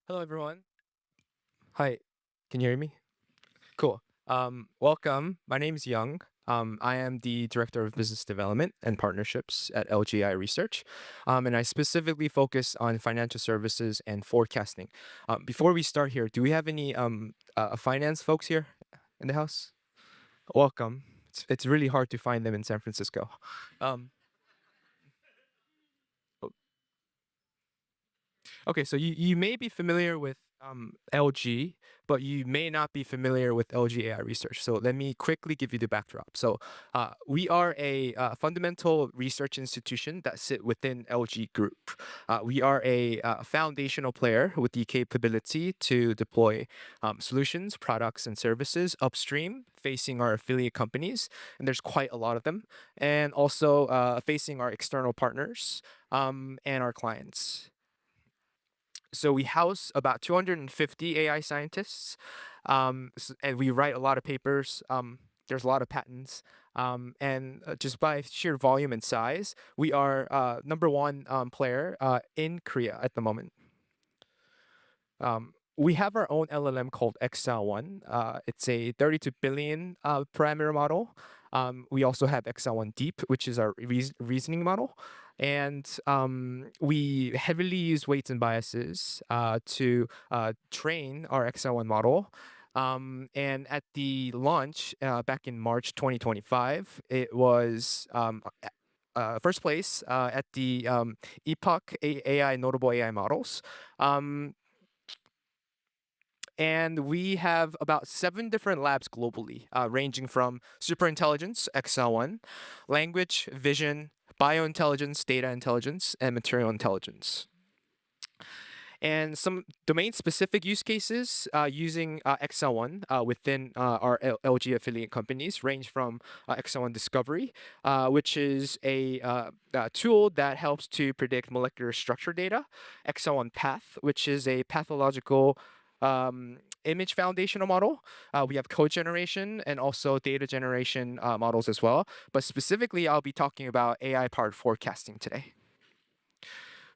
Hello, everyone. Hi, can you hear me? Cool. Welcome. My name is Young. I am the Director of Business Development and Partnerships at LG AI Research, and I specifically focus on financial services and forecasting. Before we start here, do we have any finance folks here in the house? Welcome. It's really hard to find them in San Francisco. Um, Okay, so you may be familiar with LG, but you may not be familiar with LG AI Research. So let me quickly give you the backdrop. So we are a fundamental research institution that sit within LG Group. We are a foundational player with the capability to deploy solutions, products, and services upstream facing our affiliate companies, and there's quite a lot of them, and also facing our external partners and our clients. So we house about 250 AI scientists, and we write a lot of papers. There's a lot of patents, and just by sheer volume and size, we are number one player in Korea at the moment. We have our own LLM called Exaone. It's a 32 billion parameter model. We also have Exaone Deep, which is our reasoning model. And we heavily use weights and biases to train our Exaone model. And at the launch back in March 2025, it was first place at the Epoch AI Notable AI Models. And we have about 7 different labs globally, ranging from superintelligence, XL1, language, vision, biointelligence, data intelligence, and material intelligence. And some domain-specific use cases using XL1 within our LG affiliate companies range from XL1 Discovery, which is a tool that helps to predict molecular structure data, XL1 Path, which is a pathological image foundational model. We have code generation and also data generation models as well. But specifically, I'll be talking about AI-powered forecasting today.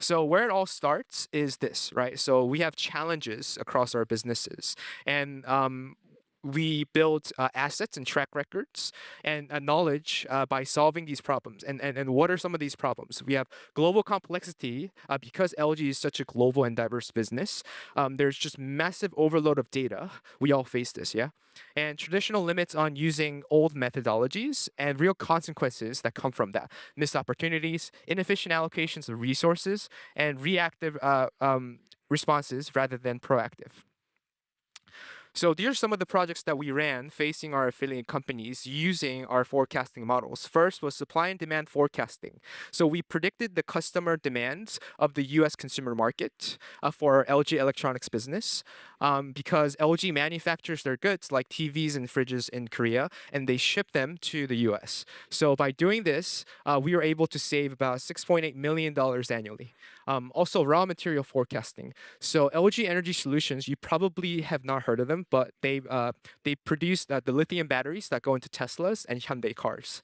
So where it all starts is this, right? So we have challenges across our businesses, and we build assets and track records and knowledge by solving these problems. And what are some of these problems? We have global complexity because LG is such a global and diverse business. There's just massive overload of data. We all face this, yeah? And traditional limits on using old methodologies and real consequences that come from that. Missed opportunities, inefficient allocations of resources, and reactive responses rather than proactive. So these are some of the projects that we ran facing our affiliate companies using our forecasting models. First was supply and demand forecasting. So we predicted the customer demands of the US consumer market for our LG Electronics business because LG manufactures their goods like TVs and fridges in Korea and they ship them to the US. So by doing this, we were able to save about $6.8 million annually. Also, raw material forecasting. So LG Energy Solutions, you probably have not heard of them, but they produce the lithium batteries that go into Teslas and Hyundai cars.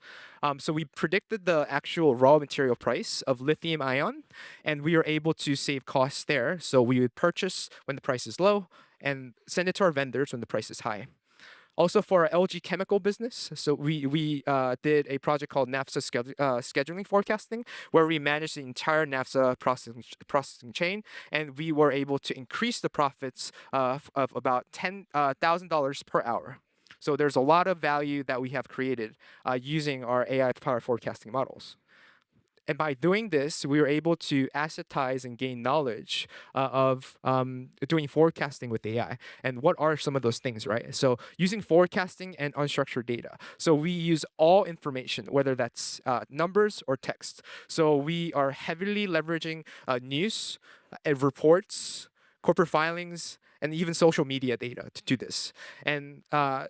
So we predicted the actual raw material price of lithium ion, and we were able to save costs there. So we would purchase when the price is low and send it to our vendors when the price is high. Also for our LG Chemical business, so we did a project called NAFTA scheduling forecasting, where we managed the entire NAFTA processing chain, and we were able to increase the profits of about $10,000 per hour. So there's a lot of value that we have created using our AI-powered forecasting models. And by doing this, we were able to assetize and gain knowledge of doing forecasting with AI. And what are some of those things, right? So using forecasting and unstructured data. So we use all information, whether that's numbers or text. So we are heavily leveraging news, reports, corporate filings, and even social media data to do this. And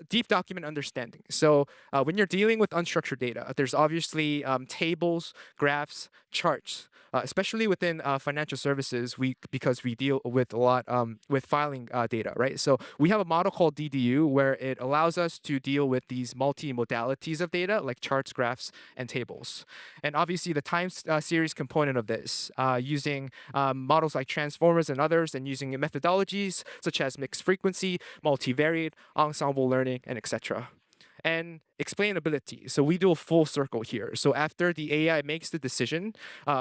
deep document understanding. So when you're dealing with unstructured data, there's obviously tables, graphs, charts. Especially within financial services, because we deal with a lot with filing data, right? So we have a model called DDU where it allows us to deal with these multi-modalities of data like charts, graphs, and tables. And obviously the time series component of this, using models like transformers and others, and using methodologies such as mixed frequency, multivariate, ensemble learning, and etc. And explainability. So we do a full circle here. So after the AI makes the decision,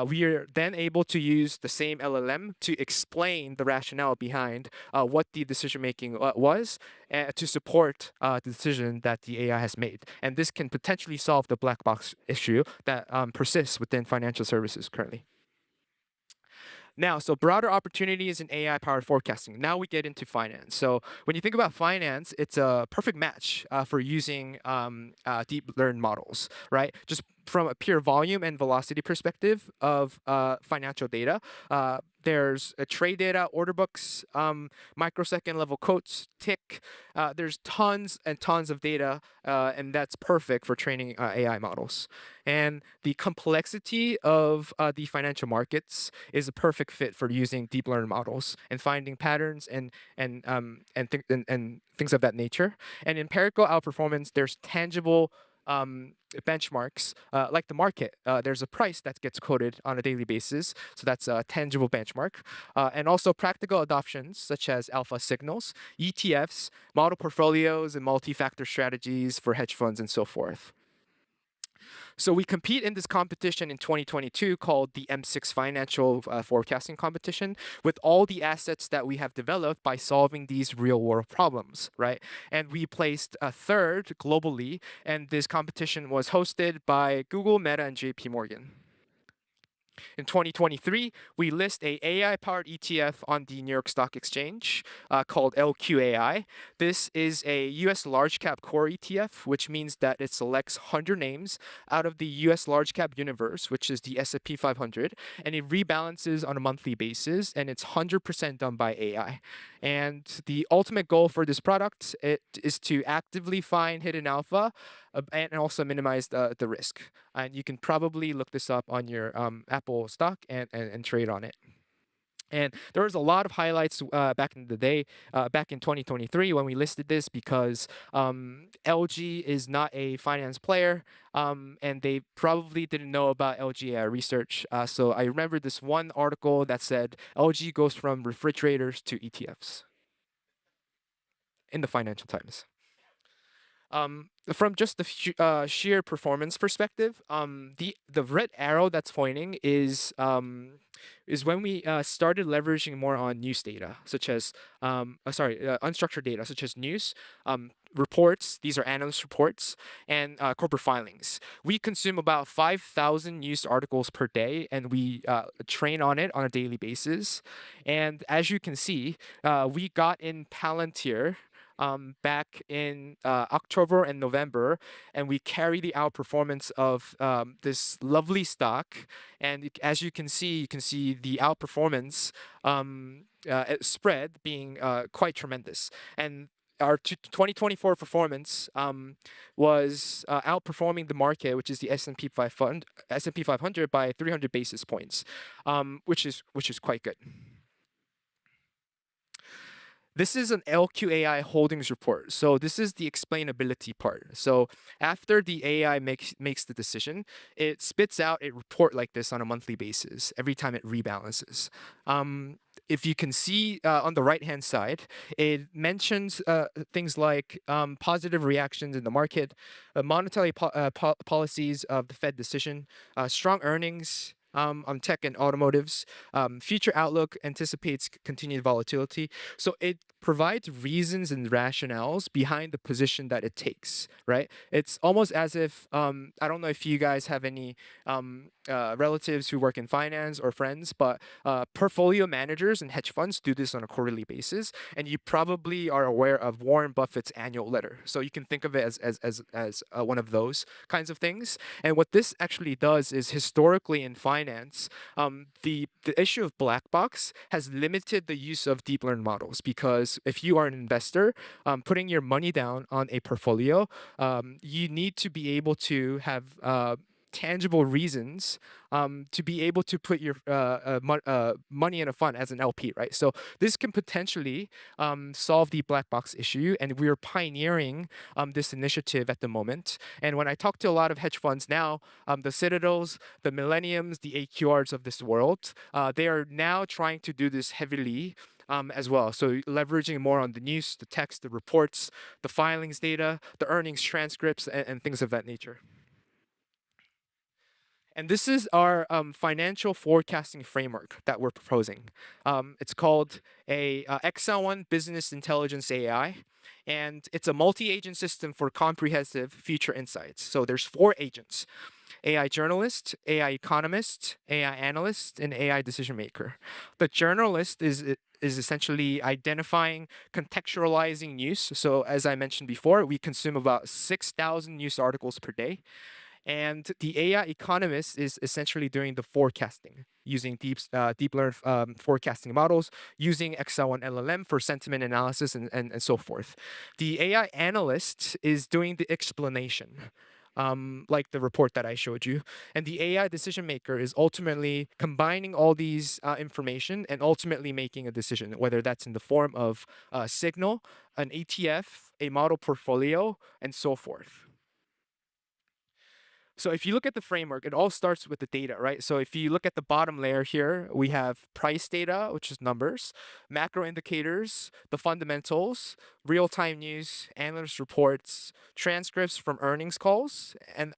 we are then able to use the same LLM to explain the rationale behind what the decision making was, to support the decision that the AI has made. And this can potentially solve the black box issue that persists within financial services currently. Now, so broader opportunities in AI-powered forecasting. Now we get into finance. So when you think about finance, it's a perfect match for using deep learned models, right? Just from a pure volume and velocity perspective of financial data, there's trade data, order books, microsecond level quotes, tick. There's tons and tons of data, and that's perfect for training AI models. And the complexity of the financial markets is a perfect fit for using deep learned models and finding patterns and things of that nature. And empirical outperformance, there's tangible benchmarks like the market. There's a price that gets quoted on a daily basis, so that's a tangible benchmark. And also practical adoptions such as alpha signals, ETFs, model portfolios, and multi-factor strategies for hedge funds and so forth. So we compete in this competition in 2022 called the M6 Financial Forecasting Competition with all the assets that we have developed by solving these real-world problems, right? And we placed third globally, and this competition was hosted by Google, Meta, and JP Morgan. In 2023, we list a AI-powered ETF on the New York Stock Exchange called LQAI. This is a U.S. large-cap core ETF, which means that it selects 100 names out of the U.S. large-cap universe, which is the S&P 500, and it rebalances on a monthly basis, and it's 100% done by AI. And the ultimate goal for this product is to actively find hidden alpha and also minimize the risk. And you can probably look this up on your Apple stock and trade on it. And there was a lot of highlights back in the day, back in 2023 when we listed this, because LG is not a finance player, and they probably didn't know about LG AI research. So I remember this one article that said LG goes from refrigerators to ETFs in the Financial Times. From just the sheer performance perspective, the red arrow that's pointing is when we started leveraging more on news data, such as unstructured data, such as news, reports. These are analyst reports and corporate filings. We consume about 5,000 news articles per day, and we train on it on a daily basis. And as you can see, we got in Palantir back in October and November, and we carry the outperformance of this lovely stock. And as you can see the outperformance spread being quite tremendous. And our 2024 performance was outperforming the market, which is the S&P 500 by 300 basis points, which is quite good. This is an LQAI holdings report. So this is the explainability part. So after the AI makes the decision, it spits out a report like this on a monthly basis every time it rebalances. If you can see on the right-hand side, it mentions things like positive reactions in the market, monetary policies of the Fed decision, strong earnings, on tech and automotives. Future outlook anticipates continued volatility. So it provides reasons and rationales behind the position that it takes, right? It's almost as if, I don't know if you guys have any relatives who work in finance or friends, but portfolio managers and hedge funds do this on a quarterly basis. And you probably are aware of Warren Buffett's annual letter. So you can think of it as one of those kinds of things. And what this actually does is historically in finance, the issue of black box has limited the use of deep learned models because if you are an investor, putting your money down on a portfolio, you need to be able to have tangible reasons to be able to put your money in a fund as an LP, right? So this can potentially solve the black box issue, and we're pioneering this initiative at the moment. And when I talk to a lot of hedge funds now, the Citadels, the Millenniums, the AQRs of this world, they are now trying to do this heavily as well. So leveraging more on the news, the text, the reports, the filings data, the earnings transcripts, and things of that nature. And this is our financial forecasting framework that we're proposing. It's called a Exaone Business Intelligence AI, and it's a multi-agent system for comprehensive future insights. So there's 4 agents: AI journalist, AI economist, AI analyst, and AI decision maker. The journalist is essentially identifying, contextualizing news. So as I mentioned before, we consume about 6,000 news articles per day. And the AI economist is essentially doing the forecasting using deep learned forecasting models, using Exaone LLM for sentiment analysis and so forth. The AI analyst is doing the explanation. Like the report that I showed you. And the AI decision maker is ultimately combining all these information and ultimately making a decision, whether that's in the form of a signal, an ETF, a model portfolio, and so forth. So if you look at the framework, it all starts with the data, right? So if you look at the bottom layer here, we have price data, which is numbers, macro indicators, the fundamentals, real-time news, analyst reports, transcripts from earnings calls, and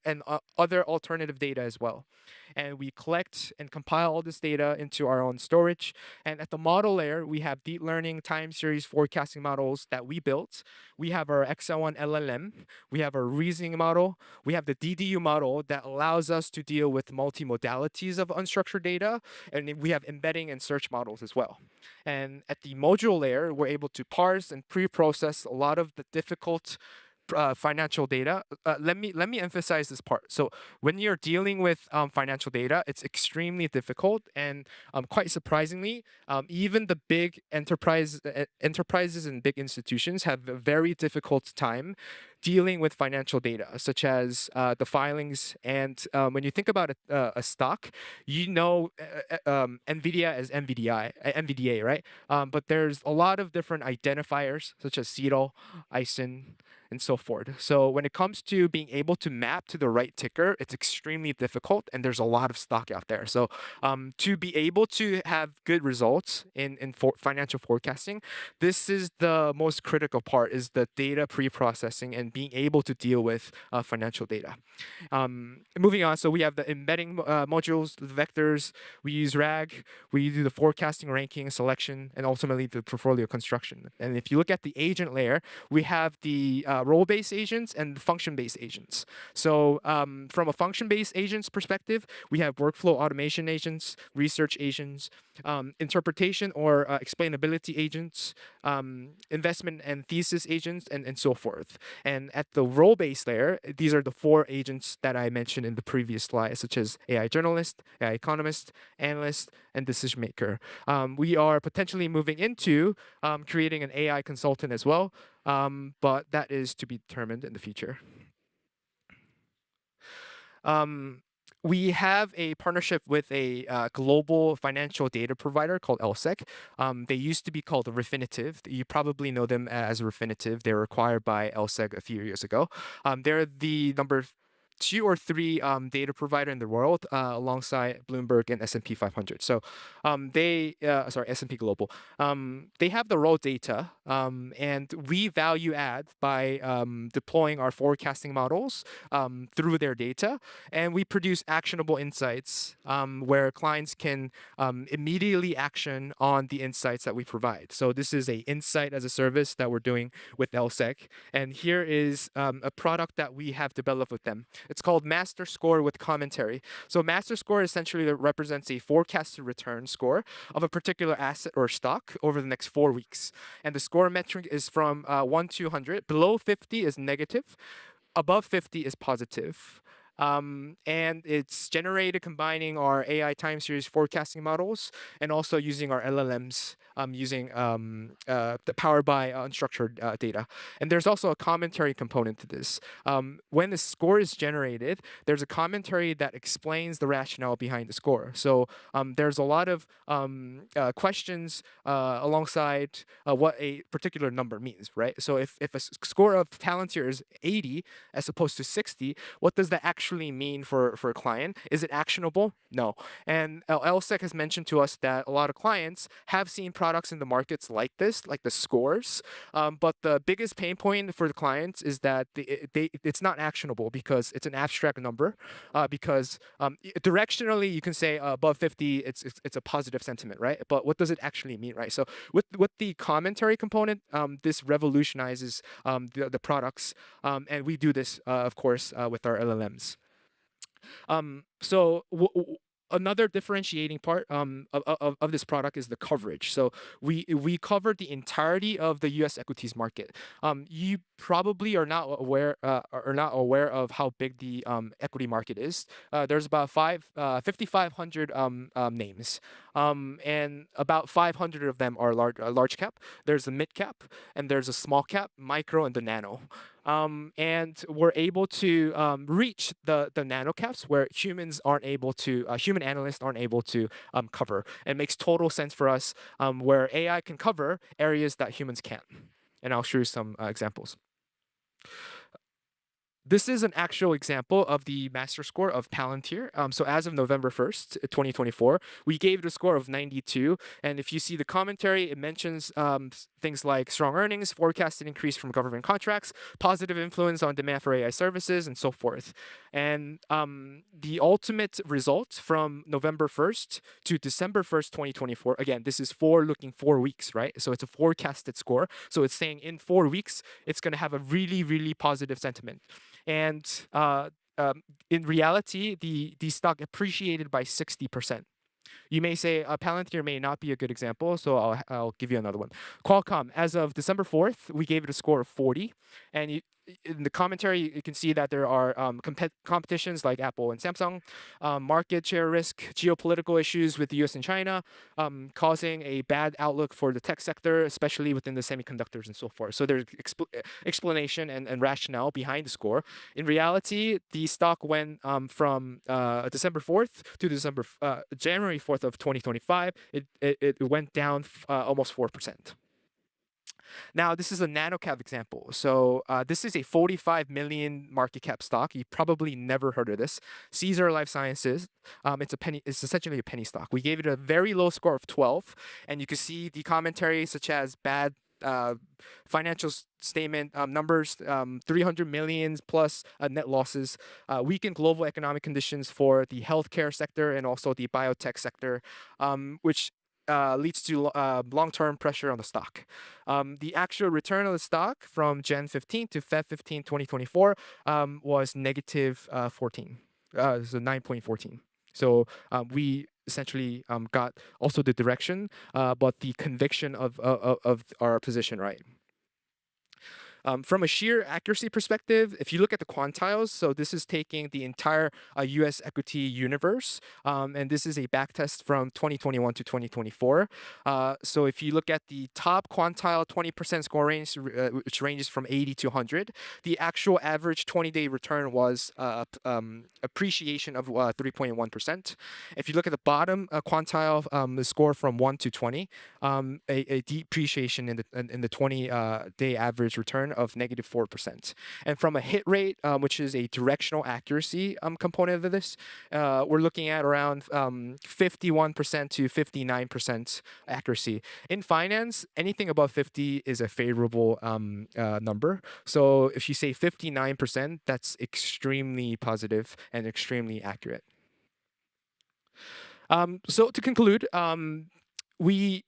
other alternative data as well. And we collect and compile all this data into our own storage. And at the model layer, we have deep learning time series forecasting models that we built. We have our Exaone LLM. We have our reasoning model. We have the DDU model that allows us to deal with multimodalities of unstructured data. And we have embedding and search models as well. And at the module layer, we're able to parse and pre-process a lot of the difficult financial data. Let me emphasize this part. So when you're dealing with financial data, it's extremely difficult, and quite surprisingly, even the big enterprises and big institutions have a very difficult time dealing with financial data, such as the filings. And when you think about a stock, you know NVIDIA as NVDA, right? But there's a lot of different identifiers, such as CETL, ISIN, and so forth. So when it comes to being able to map to the right ticker, it's extremely difficult, and there's a lot of stock out there. So to be able to have good results in financial forecasting, this is the most critical part, is the data pre-processing and being able to deal with financial data. Moving on, so we have the embedding modules, the vectors, we use RAG, we do the forecasting, ranking, selection, and ultimately the portfolio construction. And if you look at the agent layer, we have the role-based agents and function-based agents. So from a function-based agents perspective, we have workflow automation agents, research agents, interpretation or explainability agents, investment and thesis agents, and so forth. And at the role-based layer, these are the 4 agents that I mentioned in the previous slide, such as AI journalist, AI economist, analyst, and decision maker. We are potentially moving into creating an AI consultant as well, but that is to be determined in the future. We have a partnership with a global financial data provider called LSEC. They used to be called Refinitiv. You probably know them as Refinitiv. They were acquired by LSEC a few years ago. They're the number 2 or 3 data provider in the world, alongside Bloomberg and S&P 500. So S&P Global. They have the raw data, and we value add by deploying our forecasting models through their data, and we produce actionable insights where clients can immediately action on the insights that we provide. So this is a insight as a service that we're doing with LSEC, and here is a product that we have developed with them. It's called Master Score with Commentary. So Master Score essentially represents a forecasted return score of a particular asset or stock over the next 4 weeks. And the score metric is from 1 to 100. Below 50 is negative. Above 50 is positive. And it's generated combining our AI time series forecasting models and also using our LLMs, using the powered by unstructured data. And there's also a commentary component to this. When the score is generated, there's a commentary that explains the rationale behind the score. So there's a lot of questions alongside what a particular number means, right? So if a score of Palantir is 80 as opposed to 60, what does that actually mean for a client? Is it actionable? No. And LSEC has mentioned to us that a lot of clients have seen products in the markets like this, like the scores. But the biggest pain point for the clients is that it's not actionable because it's an abstract number. Because directionally, you can say above 50, it's a positive sentiment, right? But what does it actually mean, right? So with the commentary component, this revolutionizes the products, and we do this, of course, with our LLMs. Another differentiating part of this product is the coverage. So we covered the entirety of the U.S. equities market. You probably are not aware of how big the equity market is. There's about 5,500 names, and about 500 of them are large cap. There's a mid cap, and there's a small cap, micro, and the nano. And we're able to reach the nano caps where human analysts aren't able to cover. It makes total sense for us, where AI can cover areas that humans can't. And I'll show you some examples. This is an actual example of the master score of Palantir. So as of November 1st, 2024, we gave it a score of 92. And if you see the commentary, it mentions things like strong earnings, forecasted increase from government contracts, positive influence on demand for AI services, and so forth. And the ultimate result from November 1st to December 1st, 2024, again, this is forward-looking 4 weeks, right? So it's a forecasted score. So it's saying in 4 weeks, it's going to have a really, really positive sentiment. And in reality, the stock appreciated by 60%. You may say Palantir may not be a good example, so I'll give you another one. Qualcomm, as of December 4th, we gave it a score of 40. And in the commentary, you can see that there are competitions like Apple and Samsung, market share risk, geopolitical issues with the US and China, causing a bad outlook for the tech sector, especially within the semiconductors and so forth. So there's explanation and rationale behind the score. In reality, the stock went from December 4th to January 4th of 2025. It went down almost 4%. Now, this is a nanocap example. So this is a 45 million market cap stock. You probably never heard of this. Caesar Life Sciences. It's essentially a penny stock. We gave it a very low score of 12, and you can see the commentary such as bad financial statement numbers, 300 million plus net losses, weakened global economic conditions for the healthcare sector and also the biotech sector, which leads to long-term pressure on the stock. The actual return of the stock from Jan 15 to Feb 15, 2024 was negative 14, so 9.14. So we essentially got also the direction, but the conviction of our position right. From a sheer accuracy perspective, if you look at the quantiles, so this is taking the entire U.S. equity universe, and this is a backtest from 2021 to 2024. So if you look at the top quantile 20% score range, which ranges from 80 to 100, the actual average 20-day return was appreciation of 3.1%. If you look at the bottom quantile, the score from 1 to 20, a depreciation in the 20-day average return of negative 4%. And from a hit rate, which is a directional accuracy component of this, we're looking at around 51% to 59% accuracy. In finance, anything above 50 is a favorable number. So if you say 59%, that's extremely positive and extremely accurate. So to conclude, we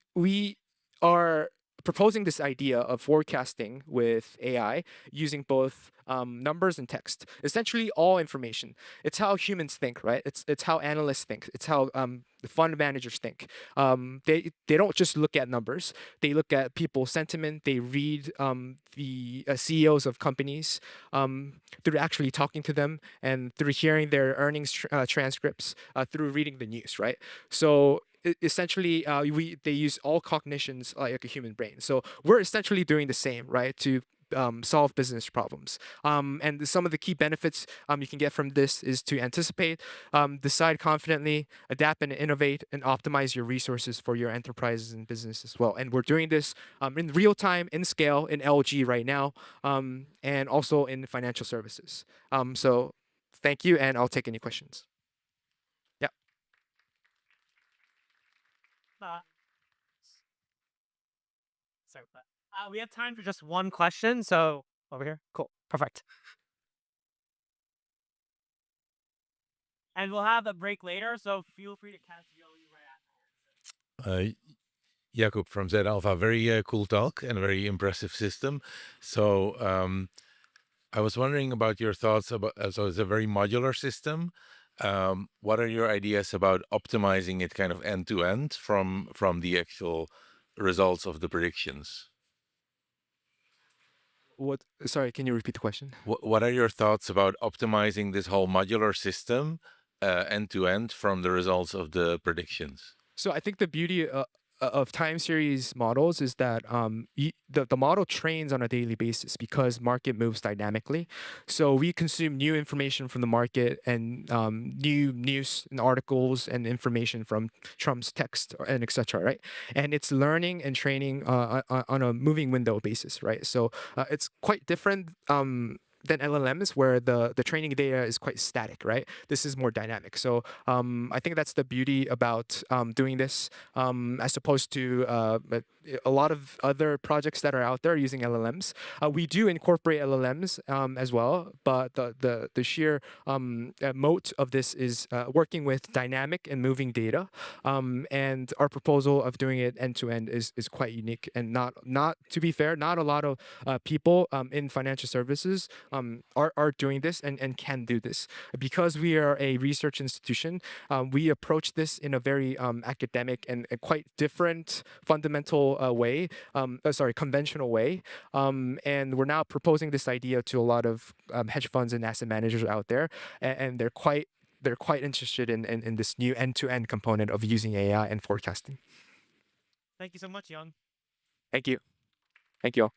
are proposing this idea of forecasting with AI using both numbers and text, essentially all information. It's how humans think, right? It's how analysts think. It's how the fund managers think. They don't just look at numbers. They look at people's sentiment. They read the CEOs of companies through actually talking to them and through hearing their earnings transcripts, through reading the news, right? So essentially, they use all cognitions like a human brain. So we're essentially doing the same, right? To solve business problems. And some of the key benefits you can get from this is to anticipate, decide confidently, adapt and innovate, and optimize your resources for your enterprises and business as well. And we're doing this in real time, in scale, in LG right now, and also in financial services. So thank you, and I'll take any questions. Yeah. Sorry about that. We have time for just one question, so over here. Cool. Perfect. And we'll have a break later, so feel free to catch Joey right after. Jakub from Z Alpha. Very cool talk and a very impressive system. So I was wondering about your thoughts about, so it's a very modular system. What are your ideas about optimizing it kind of end to end from the actual results of the predictions? What? Sorry, can you repeat the question? What are your thoughts about optimizing this whole modular system end to end from the results of the predictions? So I think the beauty of time series models is that the model trains on a daily basis because market moves dynamically. So we consume new information from the market and new news and articles and information from Trump's text and etc. Right, and it's learning and training on a moving window basis. Right, so it's quite different. Than LLMs, where the training data is quite static, right? This is more dynamic. So I think that's the beauty about doing this, as opposed to a lot of other projects that are out there using LLMs. We do incorporate LLMs as well, but the sheer moat of this is working with dynamic and moving data. And our proposal of doing it end to end is quite unique, and not to be fair, not a lot of people in financial services are doing this and can do this. Because we are a research institution, we approach this in a very academic and a quite different fundamental way, conventional way. And we're now proposing this idea to a lot of hedge funds and asset managers out there, and they're quite interested in this new end-to-end component of using AI and forecasting. Thank you so much, Young. Thank you. Thank you all.